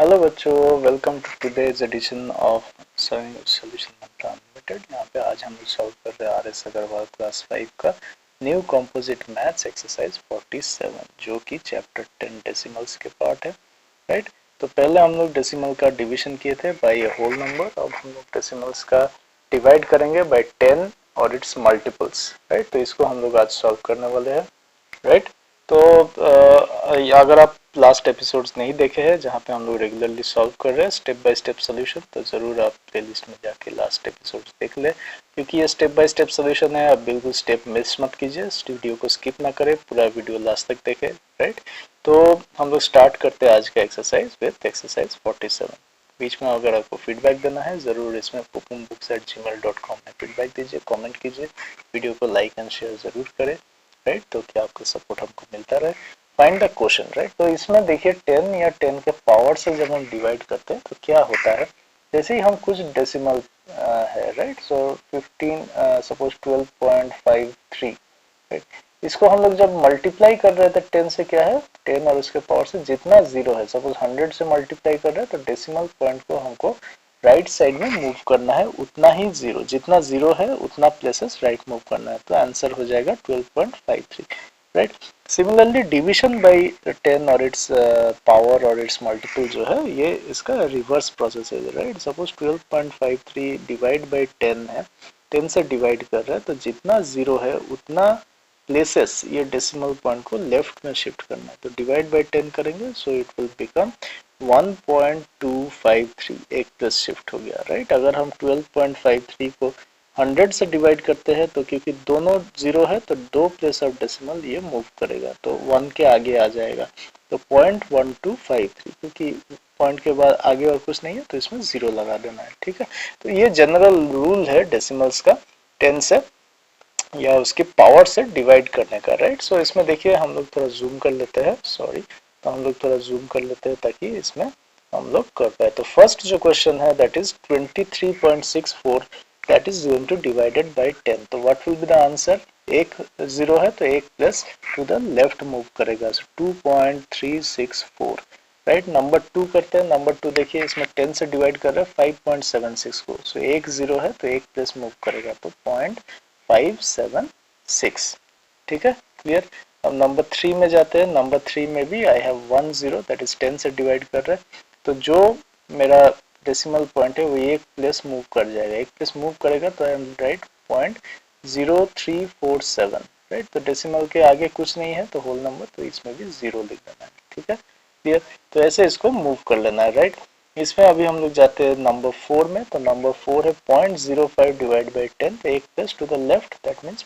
Hello बच्चों, welcome to today's edition of solution mantra unlimited. यहाँ पे आज हम सॉल्व कर रहे हैं आर.एस. अग्रवाल क्लास 5 का न्यू कंपोजिट मैथ्स एक्सरसाइज 47 जो कि चैप्टर 10 डेसिमल्स के पार्ट है। राइट, तो पहले हम लोग डेसिमल का डिवीजन किए थे बाय ए होल नंबर। अब हम लोग डेसिमल्स का डिवाइड करेंगे बाय 10 और इट्स मल्टीपल्स। राइट, तो इसको हम लोग आज सॉल्व करने वाले हैं। राइट, तो अगर आप लास्ट एपिसोड्स नहीं देखे हैं जहाँ पे हम लोग रेगुलरली सॉल्व कर रहे हैं स्टेप बाय स्टेप सॉल्यूशन, तो ज़रूर आप प्लेलिस्ट में जाके लास्ट एपिसोड्स देख ले, क्योंकि ये स्टेप बाय स्टेप सॉल्यूशन है। आप बिल्कुल स्टेप मिस मत कीजिए, इस वीडियो को स्किप ना करें, पूरा वीडियो लास्ट तक देखें। राइट, तो हम लोग स्टार्ट करते हैं आज का एक्सरसाइज विथ एक्सरसाइज 47। बीच में अगर आपको फीडबैक देना है ज़रूर इसमें pupumBooks@gmail.com में फीडबैक दीजिए, कमेंट कीजिए, वीडियो को लाइक एंड शेयर ज़रूर करें। राइट, तो क्या आपका सपोर्ट हमको मिलता रहे। Find the question. राइट, तो इसमें देखिए 10 या 10 के पावर से जब हम डिवाइड करते हैं तो क्या होता है, जैसे ही हम कुछ डेसिमल है। राइट, सो 15 सपोज 12.53। राइट, इसको हम लोग जब मल्टीप्लाई कर रहे थे 10 से, क्या है 10 और उसके पावर से जितना जीरो है, सपोज 100 से मल्टीप्लाई कर रहे हैं तो डेसिमल पॉइंट को हमको राइट साइड में मूव करना है, उतना ही जीरो, जितना जीरो है उतना प्लेसेस राइट मूव करना है, तो आंसर हो जाएगा 12.53। राइट, सिमिलरली डिवीजन बाय 10 और इट्स पावर और इट्स मल्टीपल जो है, ये इसका रिवर्स प्रोसेस है। राइट, सपोज 12.53 डिवाइड बाय 10 है, 10 से डिवाइड कर रहा है तो जितना जीरो है उतना प्लेसेस ये डेसिमल पॉइंट को लेफ्ट में शिफ्ट करना है, तो डिवाइड बाय 10 करेंगे सो इट विल बिकम 1.253, एक प्लस शिफ्ट हो गया। राइट, अगर हम 12.53 को 100 से डिवाइड करते हैं तो क्योंकि दोनों जीरो है तो दो प्लेस ऑफ डेसिमल ये मूव करेगा, तो 1 के आगे आ जाएगा, तो 0.1253, क्योंकि पॉइंट के बाद आगे और कुछ नहीं है तो इसमें जीरो लगा देना है। ठीक है, तो ये जनरल रूल है डेसिमल्स का 10 से या उसके पावर से डिवाइड करने का। राइट, सो इसमें देखिए हम लोग थोड़ा जूम कर लेते हैं, सॉरी, तो हम लोग थोड़ा जूम कर लेते हैं ताकि इसमें हम लोग कर पाए। तो फर्स्ट जो क्वेश्चन है that is 23.64, that is going two divided by 10, तो what will be the answer. एक जीरो है तो एक plus two the left move करेगा, सो 2.364। राइट, नंबर 2 करते हैं। नंबर 2 देखिए इसमें 10 से डिवाइड कर रहे हैं 5.76 को, सो एक जीरो है तो एक प्लस मूव करेगा, तो 0.576। ठीक है, क्लियर। अब नंबर 3 में जाते हैं। नंबर 3 में भी I have 1 zero, that is 10 से डिवाइड कर रहे हैं, तो जो मेरा डेसिमल पॉइंट है वो एक प्लस मूव कर जाएगा, एक प्लस मूव करेगा तो आई एम राइट 0.0347। राइट, तो डेसिमल के आगे कुछ नहीं है तो होल नंबर, तो इसमें भी जीरो लिख देना है। ठीक है, क्लियर, तो ऐसे इसको मूव कर लेना है। राइट, इसमें अभी हम लोग जाते हैं नंबर 4 में, तो नंबर 4 है 0.05 डिवाइड बाई 10, तो एक plus two the left, that means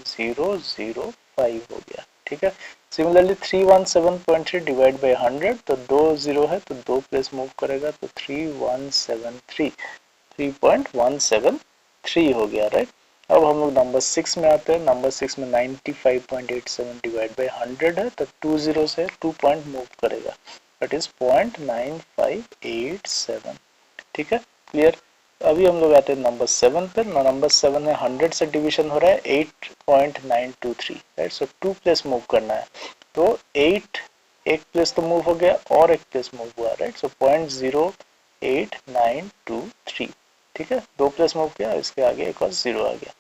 0.005 हो गया। ठीक है, सिमिलरली 317.3 डिवाइड बाई 100, तो दो जीरो है तो दो प्लस मूव करेगा, तो 3.173 हो गया। राइट, अब हम लोग नंबर 6 में आते हैं। नंबर 6 में 95.87 डिवाइड बाई 100 है, तो टू जीरो से 2 पॉइंट मूव करेगा, दैट इज 0.9587। ठीक है, क्लियर। अभी हम लोग आते हैं नंबर 7 पे। नंबर 7 में 100 से डिवीजन हो रहा है 8.923। राइट, सो 2 प्लस मूव करना है, तो 8 एक प्लस तो मूव हो गया और एक प्लस मूव हुआ। राइट, सो 0.08923। ठीक है, दो प्लस मूव किया, इसके आगे एक और जीरो आ गया।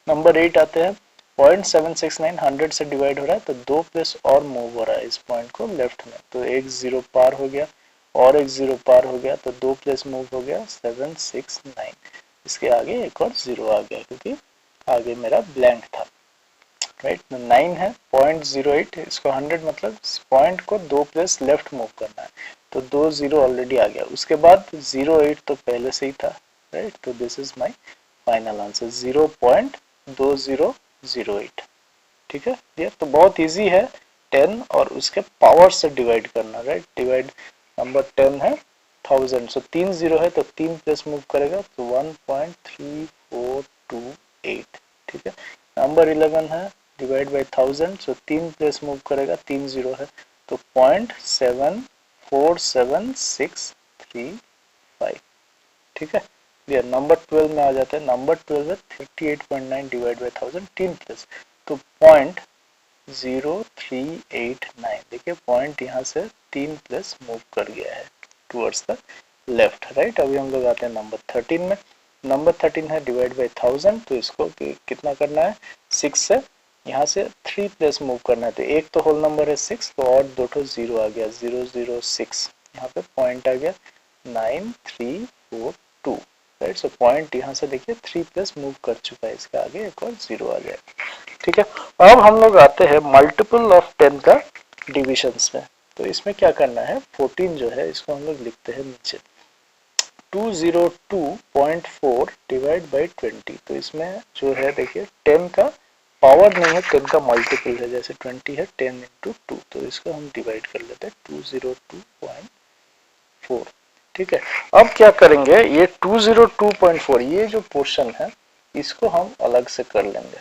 नंबर 8 आते हैं। 0.769 100 से डिवाइड हो रहा है तो दो प्लस और मूव हो रहा है इस पॉइंट को लेफ्ट में, तो एक जीरो पार हो गया और एक जीरो पार हो गया, तो दो प्लस मूव हो गया 769, इसके आगे एक और जीरो आ गया क्योंकि आगे मेरा ब्लैंक था। राइट, 9 है 0.08, इसको 100 मतलब पॉइंट को दो प्लस लेफ्ट मूव करना है, तो दो जीरो ऑलरेडी आ गया, उसके बाद 08 तो पहले से ही था। राइट, तो this is my final answer 0.2008। ठीक है, क्लियर, तो बहुत इजी है 10 और उसके पावर से डिवाइड करना। राइट, डिवाइड नंबर 10 है 1000, सो तीन जीरो है तो तीन प्लस मूव करेगा, तो 1.3428। ठीक है, नंबर 11 है डिवाइड बाई 1000, सो तीन प्लस मूव करेगा, तीन जीरो है तो 0.747635। ठीक है, क्लियर। नंबर 12 में आ जाते हैं। नंबर 12 है 38.9 डिवाइड बाई 1000, तीन प्लस, तो 0.0389। देखिए पॉइंट यहाँ से तीन प्लस मूव कर गया है। Towards the left, right. अभी हम लोग आते हैं नंबर 13 में। नंबर 13 है डिवाइड बाई 1000, तो इसको कितना करना है, 6 से यहाँ से 3 प्लेस मूव करना है, तो एक तो होल नंबर है 6, तो और दो तो जीरो आ गया, 006, यहाँ पे पॉइंट आ गया 9342, राइट। सो पॉइंट यहाँ से देखिए 3 प्लस मूव कर चुका है, इसके आगे एक और जीरो आ जाएगा, ठीक है। अब हम लोग आते हैं मल्टीपल ऑफ 10 का डिविजन्स में। तो इसमें क्या करना है, 14 जो है इसको हम लोग लिखते हैं नीचे, 202.4 डिवाइड बाई 20। तो इसमें जो है देखिए 10 का पावर नहीं है, 10 का मल्टीपल है, जैसे 20 है 10 इंटू 2, तो इसको हम डिवाइड कर लेते हैं 202.4, ठीक है। अब क्या करेंगे, ये 202.4 ये जो पोर्शन है इसको हम अलग से कर लेंगे,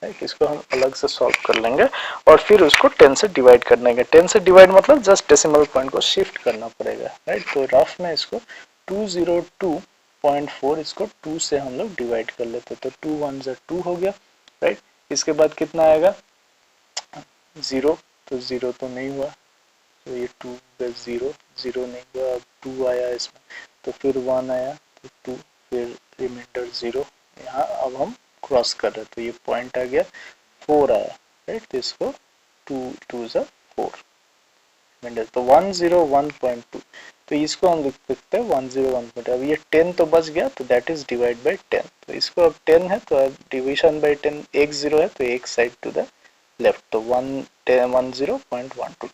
राइट। इसको हम अलग से सॉल्व कर लेंगे और फिर उसको 10 से डिवाइड कर देंगे। 10 से डिवाइड मतलब जस्ट डेसिमल पॉइंट को शिफ्ट करना पड़ेगा, राइट। तो रफ में इसको 202.4 इसको 2 से हम लोग डिवाइड कर लेते, तो 2 1 जा 2 हो गया, राइट। इसके बाद कितना आएगा, 0, तो 0 तो नहीं हुआ, तो ये 2 0 0 नहीं हुआ, अब 2 आया इसमें, तो फिर 1 आया, तो 2, फिर रिमाइंडर 0, यहाँ अब हम क्रॉस कर रहे, तो ये पॉइंट आ गया 4 आया, राइट। तो इसको 2 2 जा 4 रिमाइंडर, तो 101.2, तो इसको हम लिख सकते हैं 101. अब ये 10 तो बच गया, तो दैट इज डिवाइड बाई 10, तो इसको अब 10 है तो अब डिविजन बाई 10, एक 0 है तो एक साइड टू द लेफ्ट, तो 10.12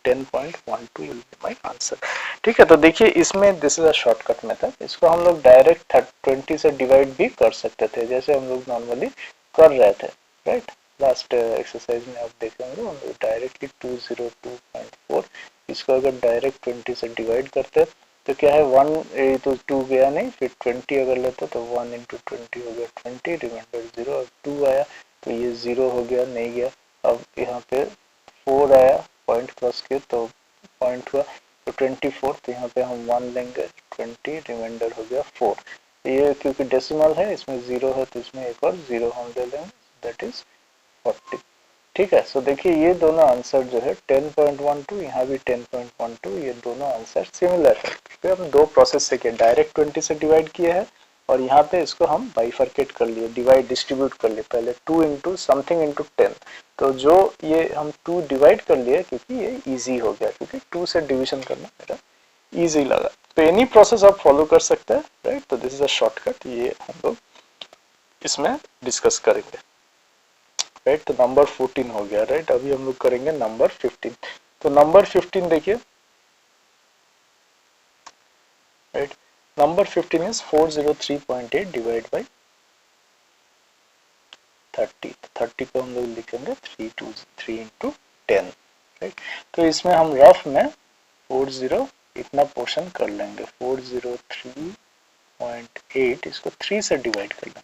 10.12 विल बी माय आंसर, ठीक है। तो देखिए इसमें this is a shortcut method, इसको हम लोग डायरेक्ट 20 से डिवाइड भी कर सकते थे, जैसे हम लोग नॉर्मली कर रहे थे, राइट। लास्ट एक्सरसाइज में आप देखेंगे हम लोग डायरेक्टली 202.4 इसको अगर डायरेक्ट 20 से डिवाइड करते तो क्या है, 1 तो 2 गया नहीं, फिर 20 अगर लेते तो 1 इंटू 20 हो गया 20, रिमाइंडर 0, अब 2 आया तो ये 0 हो गया, नहीं गया, अब यहाँ पे 4 आया, पॉइंट क्रॉस किया तो पॉइंट हुआ, तो 24, तो यहाँ पे हम 1 लेंगे, 20, रिमाइंडर हो गया 4, ये क्योंकि डेसिमल है इसमें 0 है तो इसमें एक और 0 हम ले लेंगे, दैट इज 40, ठीक है। सो देखिए ये दोनों आंसर जो है 10.12, यहाँ भी 10.12, ये दोनों आंसर सिमिलर है, फिर हम दो प्रोसेस से किए, डायरेक्ट 20 से डिवाइड किए हैं और यहाँ पे इसको हम बाइफरकेट कर लिए, डिवाइड डिस्ट्रीब्यूट कर लिए, पहले 2 इंटू समथिंग इंटू 10, तो जो ये हम 2 डिवाइड कर लिए क्योंकि ये इजी हो गया, क्योंकि 2 से डिविजन करना मेरा इजी लगा, तो एनी प्रोसेस आप फॉलो कर सकते हैं, राइट। तो दिस इज अ शॉर्टकट, ये हम लोग इसमें डिस्कस करेंगे, राइट। तो नंबर 14 हो गया, राइट। अभी हम लोग करेंगे नंबर 15, तो नंबर 15 देखिए, right. Number 15 is 403.8 divide by 30, तो 30 को हम लोग लिखेंगे 3 इंटू 10, राइट। तो इसमें हम रफ में 40 इतना पोर्शन कर लेंगे, 403.8 इसको 3 से डिवाइड कर लेंगे,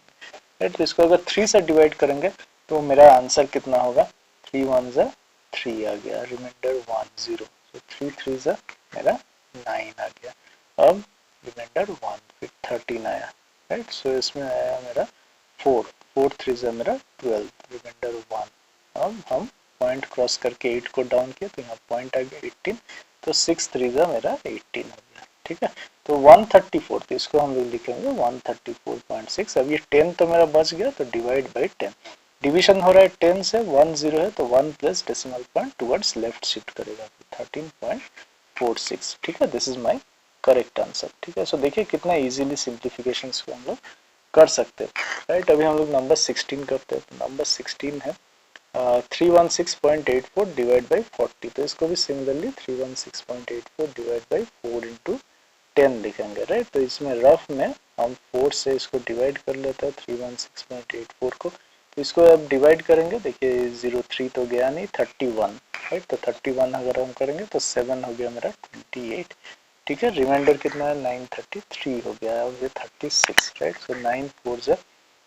राइट। तो इसको अगर 3 से डिवाइड करेंगे तो मेरा आंसर कितना होगा, 3 1 जा 3 आ गया, रिमाइंडर 1 0, तो 3 3 जा मेरा 9 आ गया, अब रिमाइंडर 1, फिर 13 आया, राइट। सो इसमें आया मेरा 4 4 3 जा मेरा 12, रिमाइंडर 1, अब हम पॉइंट क्रॉस करके 8 को डाउन किया तो यहाँ पॉइंट आ गया 18, तो 6 3 जा मेरा 18 हो गया, ठीक है। तो 134, तो इसको हम लोग लिखेंगे 134.6, अब ये 10 तो मेरा बच गया, तो डिवाइड बाई 10, डिवीजन हो रहा है 10 से, 1 0 है तो 1 plus decimal point towards left shift करेगा, 13.46, ठीक है। This is my correct answer, ठीक है। सो देखिए कितना इजीली सिंप्लीफिकेशंस को हम लोग कर सकते हैं, राइट। अभी हम लोग नंबर 16 करते हैं, तो नंबर 16 है 316.84 डिवाइड बाई 40, तो इसको भी सिमिलरली 316.84 डिवाइड बाई 4 इंटू 10 लिखेंगे, राइट। तो इसमें रफ में हम 4 से इसको डिवाइड कर लेते हैं 316.84 को, तो इसको अब डिवाइड करेंगे, देखिए 03 तो गया नहीं, 31, राइट। तो 31 अगर हम करेंगे तो 7 हो गया मेरा 28, ठीक है। रिमाइंडर कितना है 933 हो गया, अब ये 36, राइट। सो 9 4 जा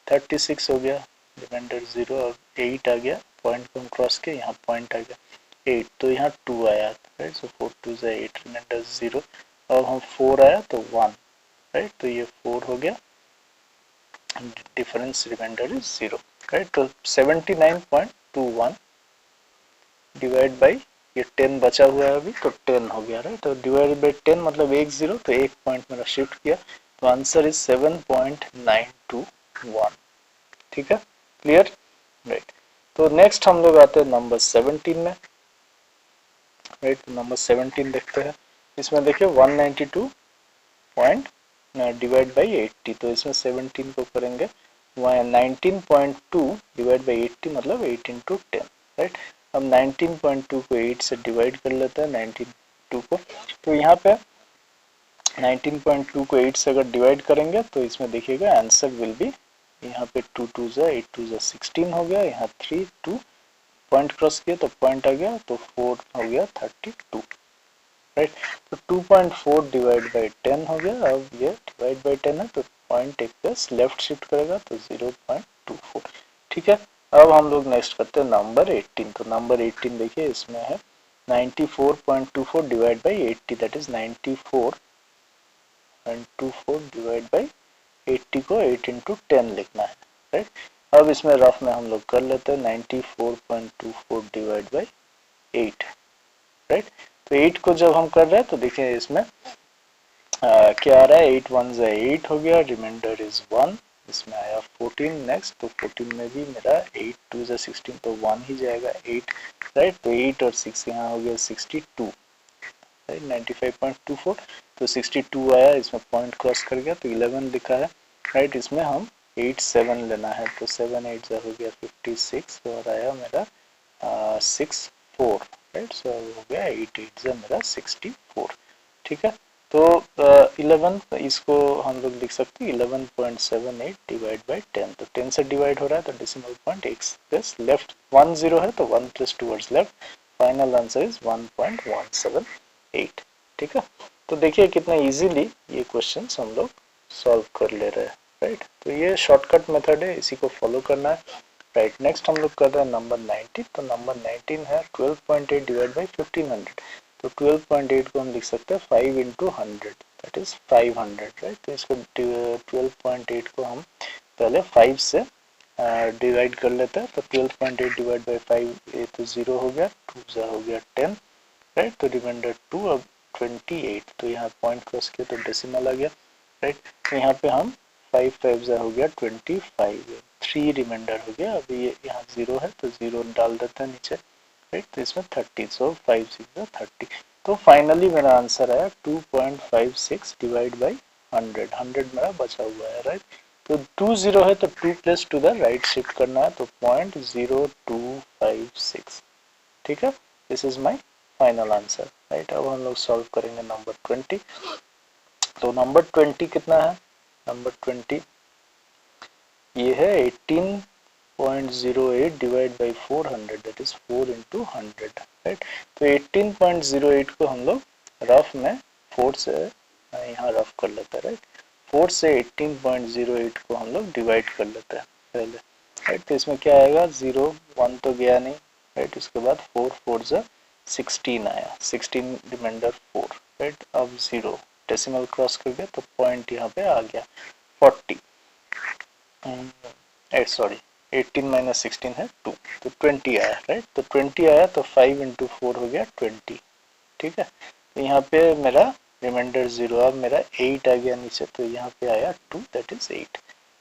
36 हो गया, रिमाइंडर 0, और 8 आ गया, पॉइंट को हम क्रॉस किया, यहाँ पॉइंट आ गया 8, तो यहाँ 2 आया, राइट। सो 4 2 जा 8, रिमाइंडर 0, अब हम 4 आया तो 1, राइट। तो ये 4 हो गया, डिफरेंस रिमाइंडर इज 0, राइट। तो 79.21 डिवाइड बाई ये 10 बचा हुआ है अभी, तो 10 हो गया राइट। तो डिवाइड बाई 10 मतलब 1 0, तो 1 पॉइंट मेरा शिफ्ट किया, तो आंसर इज 7.921। ठीक है, क्लियर राइट। तो नेक्स्ट हम लोग आते हैं नंबर 17 में राइट। नंबर 17 देखते हैं। इसमें देखिए 192 पॉइंट डिवाइड बाई 80, तो इसमें 17 को करेंगे 19.2 डिवाइड बाई 80 मतलब 8 इंटू 10 राइट। अब 19.2 को 8 से डिवाइड कर लेते हैं 19.2 को, तो यहाँ पे 19.2 को 8 से अगर डिवाइड करेंगे तो इसमें देखिएगा आंसर विल बी, यहाँ पे 2 2 जा 8 2 जा 16 हो गया, यहाँ 3 2 पॉइंट क्रॉस किया तो पॉइंट आ गया, तो 4 हो गया 32 राइट। तो 2.4 डिवाइड बाई 10 हो गया। अब ये डिवाइड बाई 10 है तो पॉइंट एक प्लस लेफ्ट शिफ्ट करेगा तो 0.24। ठीक है, अब हम लोग नेक्स्ट करते हैं नंबर 18। तो नंबर 18 देखिए इसमें है 94.24 divide by 80, that is 94.24 divide by 80 को 8 इंटू 10 लिखना है राइट। अब इसमें रफ में हम लोग कर लेते हैं 94.24 डिवाइड बाई 8 राइट। तो 8 को जब हम कर रहे हैं तो देखिए इसमें क्या आ रहा है, 8 1 जा 8 हो गया, रिमाइंडर इज 1, इसमें आया 14 नेक्स्ट, तो 14 में भी मेरा 8 2 जा 16 तो 1 ही जाएगा 8 राइट। तो 8 और 6 यहाँ हो गया 62 राइट, 95.24, तो 62 आया, इसमें पॉइंट क्रॉस कर गया तो 11 लिखा है राइट। इसमें हम 8 7 लेना है, तो 7 8 जा हो गया 56 और आया मेरा 6 4 राइट। सो हो गया 8 8 जा मेरा 64। ठीक है, तो 11 इसको हम लोग लिख सकते हैं 11.78 डिवाइड बाई 10, तो 10 से डिवाइड हो रहा है तो decimal point x plus left 1 0 है तो 1 plus towards left, final answer is 1.178। ठीक है, तो देखिए कितना इजीली ये क्वेश्चन हम लोग सॉल्व कर ले रहे हैं राइट। तो ये शॉर्टकट मेथड है, इसी को फॉलो करना है राइट। नेक्स्ट हम लोग कर रहे हैं नंबर 19। तो नंबर 19 है 12.8 डिवाइड बाई 1500, तो 12.8 को हम लिख सकते हैं 5 इंटू 100 दैट इज 500 राइट। तो इसको 12.8 को हम पहले 5 से डिवाइड कर लेते हैं, तो 12.8 डिवाइड बाई 5 ये तो 0 हो गया, 2 जा हो गया 10 राइट। तो रिमाइंडर 2, अब 28, तो यहाँ पॉइंट क्रॉस किया तो डेसिमल आ गया राइट। तो यहाँ पे हम 5 5 जा हो गया 25, 3 रिमाइंडर हो गया, अभी ये यहाँ 0 है तो 0 डाल देते हैं नीचे राइट। तो इसमें 30, सो 5 6 30, तो फाइनली मेरा आंसर आया 2.56 डिवाइड बाई 100, 100 मेरा बचा हुआ है राइट। तो 2 0 है तो 2 plus two the right shift करना है, तो 0.0256। ठीक है, this is my final answer right. अब हम लोग सॉल्व करेंगे नंबर 20। तो नंबर 20 कितना है, नंबर 20 ये है 18.08 divide by 400 that is 4 into 100 right. तो 18.08 को हम लोग रफ में 4 से यहाँ रफ कर लेते हैं राइट। 4 से 18.08 को हम लोग डिवाइड कर लेते हैं पहले राइट। तो इसमें क्या आएगा, 0 1 तो गया नहीं राइट, उसके बाद 4 4 से 16 आया, 16 रिमाइंडर 4 राइट। अब 0 डेसिमल क्रॉस कर गया तो पॉइंट यहाँ पे आ गया 40, सॉरी 18 माइनस 16 है 2, तो 20 आया राइट। तो 20 आया तो 5 इंटू 4 हो गया 20। ठीक है, तो यहाँ पे मेरा रिमाइंडर 0, अब मेरा 8 आ गया नीचे, तो यहाँ पे आया 2 दैट इज 8।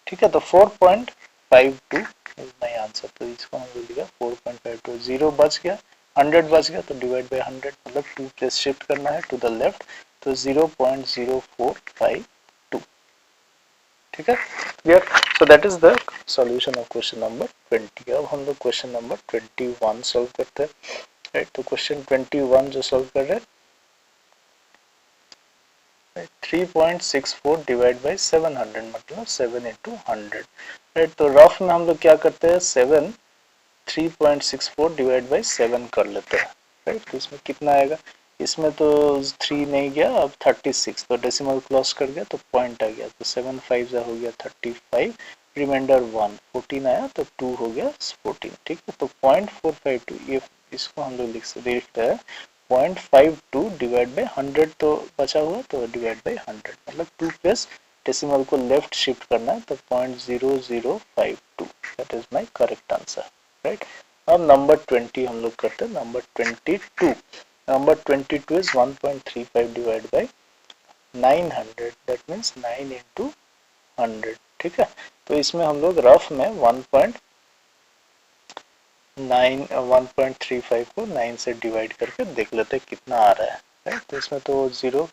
ठीक है, तो 4.52 इज माय आंसर। तो इसको हम लोग लिखा 4.52, 0 बच गया 100 बच गया, तो डिवाइड बाई 100 मतलब 2 प्लस शिफ्ट करना है टू द लेफ्ट, तो 0.0452। ठीक है, clear. So that is the solution of question number 20। अब हम लोग क्वेश्चन नंबर 21 सॉल्व करते हैं राइट। तो क्वेश्चन 21 जो सॉल्व कर रहे हैं 3.64 डिवाइड बाई 700 मतलब 7 इंटू 100 राइट। तो रफ में हम लोग क्या करते हैं 3.64 डिवाइड बाई 7 कर लेते हैं राइट। तो इसमें कितना आएगा, इसमें तो 3 नहीं गया, अब 36, तो डेसिमल क्रॉस कर गया तो पॉइंट आ गया, तो 7 5 हो गया 35, रिमाइंडर 1 14 आया तो 2 हो गया 14। ठीक है, तो 0.452 ये इसको हम लोग लिखते हैं 0.52 डिवाइड बाई 100, तो बचा हुआ तो डिवाइड बाई 100 मतलब 2 प्लस डेसिमल को लेफ्ट शिफ्ट करना है, तो 0.0052 that is my correct answer right. अब नंबर 20 हम लोग करते हैं, number 22। Number 22 is 1.35 divide by 900, that means 9 into 100। ठीक है, तो इसमें हम लोग रफ में 1.35 को 9 से डिवाइड करके देख लेते हैं कितना आ रहा है, राइट। तो इसमें तो 0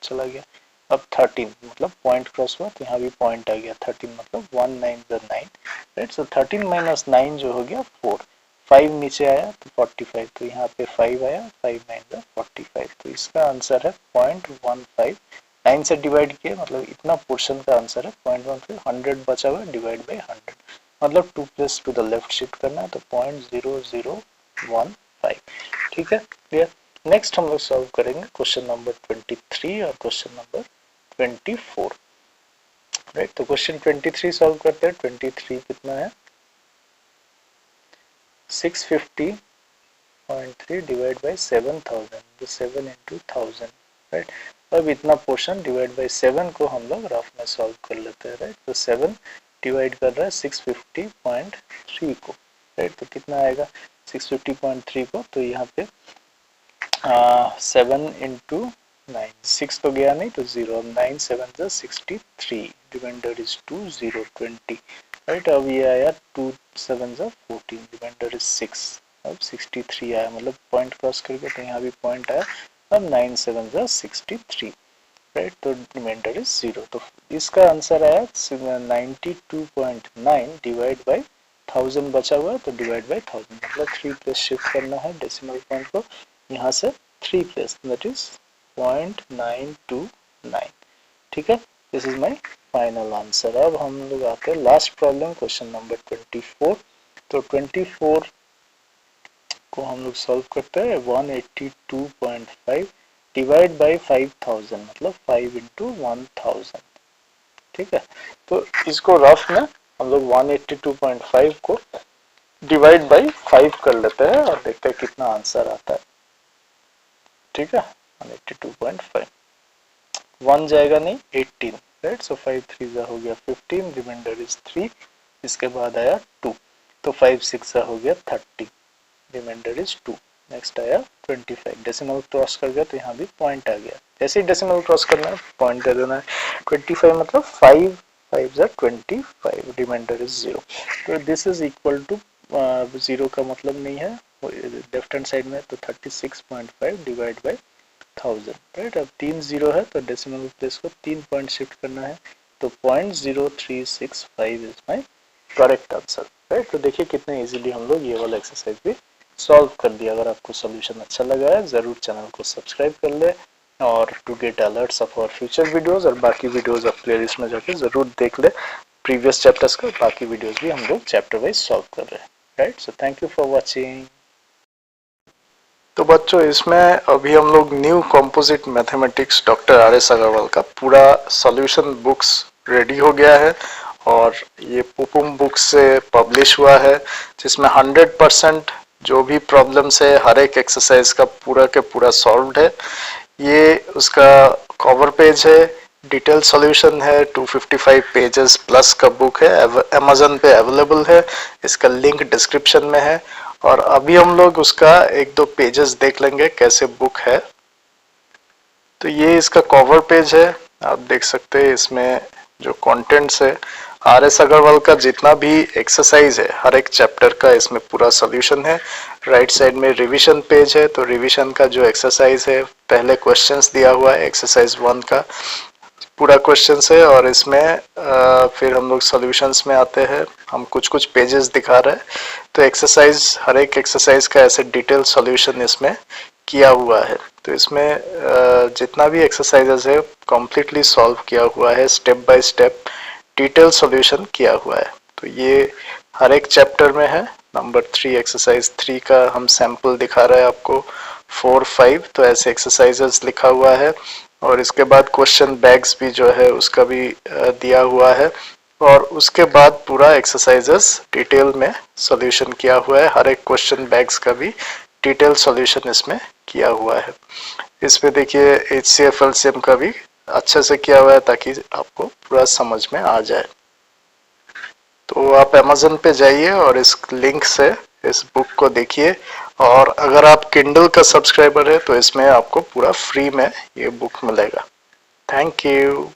चला गया। अब 13 मतलब पॉइंट क्रॉस हुआ तो यहाँ भी पॉइंट आ गया, 13 मतलब 1 9 द 9, राइट। सो 13 माइनस 9 जो हो गया 4, 5 नीचे आया तो 45, तो यहाँ पे 5 आया, 5 9 द 45, तो इसका आंसर है 0.15। 9 से डिवाइड किया मतलब इतना पोर्शन का आंसर है 0.15। 100 बचा हुआ डिवाइड बाई 100, मतलब 2 plus two the left shift करना है तो 0.0015। ठीक है, क्लियर। नेक्स्ट हम लोग सॉल्व करेंगे क्वेश्चन नंबर 23 और क्वेश्चन नंबर 24, राइट। तो क्वेश्चन 23 सॉल्व करते हैं। 23 कितना है, 650.3 डिवाइड बाई 7000, तो 7 इंटू 1000, राइट। अब इतना पोर्शन डिवाइड बाई 7 को हम लोग रफ में सॉल्व कर लेते हैं, राइट। तो 7 डिवाइड कर रहा है 650.3 को, राइट। तो कितना आएगा 650.3 को, तो यहाँ पे 7 इंटू 9, 6 तो गया नहीं तो 0, 9 7 जा 63, रिमाइंडर इज 2 0 20, राइट। अब ये आया 2 7 जा 14, रिमाइंडर इज 6, अब 63 आया, मतलब पॉइंट क्रॉस करके तो यहाँ भी पॉइंट आया। अब 9 7 जा 63, राइट, तो रिमाइंडर इज 0। तो इसका आंसर आया 92.9 डिवाइड बाई 1000 बचा हुआ है तो डिवाइड बाई 1000, मतलब 3 प्लेस शिफ्ट करना है डेसिमल पॉइंट को, यहाँ से 3 प्लेस, दैट इज 0.929। ठीक है, this is my final answer. अब हम लोग आते हैं लास्ट प्रॉब्लम, क्वेश्चन नंबर 24। तो 24 को हम लोग सॉल्व करते हैं। 182.5 डिवाइड बाई 5000, मतलब 5 इंटू 1000। ठीक है, तो इसको रफ में हम लोग 182.5 को डिवाइड बाई 5 कर लेते हैं और देखते हैं कितना आंसर आता है। ठीक है, 182.5, 1 जाएगा नहीं 18, राइट। सो 5 3 जा हो गया 15, रिमाइंडर इज 3, इसके बाद आया 2, तो 5 6 जा हो गया 30, रिमाइंडर इज 2, नेक्स्ट आया 25, डेसिमल क्रॉस कर गया तो यहाँ भी पॉइंट आ गया, जैसे ही डेसिमल क्रॉस करना है पॉइंट दे देना है। 25 मतलब 5 5 जा 25, रिमाइंडर इज 0, तो दिस इज इक्वल टू 0 का मतलब नहीं है लेफ्ट हैंड साइड में, तो 36.5 डिवाइड बाई 1000, राइट। अब 3 0 है तो डेसिमल प्लेस को 3 पॉइंट शिफ्ट करना है, तो 0.0365 is my correct answer, right. तो देखिए कितने इजीली हम लोग ये वाला एक्सरसाइज भी सॉल्व कर दिया। अगर आपको सोल्यूशन अच्छा लगा है जरूर चैनल को सब्सक्राइब कर ले, और to get alerts of our future videos और बाकी वीडियोस आप प्लेलिस्ट में जाके जरूर देख ले। प्रीवियस चैप्टर्स का बाकी वीडियोस भी हम लोग चैप्टर वाइज सॉल्व कर रहे हैं, right. So thank you for watching. तो बच्चों इसमें अभी हम लोग new composite mathematics doctor R S. Agarwal का पूरा सॉल्यूशन बुक्स रेडी हो गया है, और ये पुपुम बुक से पब्लिश हुआ है, जिसमें 100% जो भी प्रॉब्लम्स है हर एक एक्सरसाइज का पूरा के पूरा सॉल्व्ड है। ये उसका कवर पेज है, डिटेल सॉल्यूशन है, 255 पेजेस प्लस का बुक है, अमेजन पे अवेलेबल है, इसका लिंक डिस्क्रिप्शन में है। और अभी हम लोग उसका 1-2 पेजेस देख लेंगे कैसे बुक है। तो ये इसका कवर पेज है, आप देख सकते हैं। इसमें जो कंटेंट्स है, आर.एस. अग्रवाल का जितना भी एक्सरसाइज है हर एक चैप्टर का इसमें पूरा सॉल्यूशन है। राइट साइड में रिवीजन पेज है, तो रिवीजन का जो एक्सरसाइज है पहले क्वेश्चंस दिया हुआ है, एक्सरसाइज 1 का पूरा क्वेश्चंस है, और इसमें फिर हम लोग सॉल्यूशंस में आते हैं। हम कुछ कुछ पेजेस दिखा रहे हैं, तो एक्सरसाइज हर एक एक्सरसाइज का ऐसे डिटेल सॉल्यूशन इसमें किया हुआ है। तो इसमें जितना भी एक्सरसाइजेस है कम्प्लीटली सॉल्व किया हुआ है, step by step detail solution किया हुआ है। तो ये हर एक चैप्टर में है। नंबर 3 एक्सरसाइज 3 का हम सैंपल दिखा रहे हैं आपको, 4 5 तो ऐसे एक्सरसाइजेस लिखा हुआ है। और इसके बाद क्वेश्चन बैग्स भी जो है उसका भी दिया हुआ है, और उसके बाद पूरा एक्सरसाइजेस डिटेल में सॉल्यूशन किया हुआ है। हर एक क्वेश्चन बैग्स का भी डिटेल सॉल्यूशन इसमें किया हुआ है। इसमें देखिए HCF LCM का भी अच्छे से किया हुआ है ताकि आपको पूरा समझ में आ जाए। तो आप अमेजन पे जाइए और इस लिंक से इस बुक को देखिए। और अगर आप किंडल का सब्सक्राइबर है तो इसमें आपको पूरा फ्री में ये बुक मिलेगा। Thank you.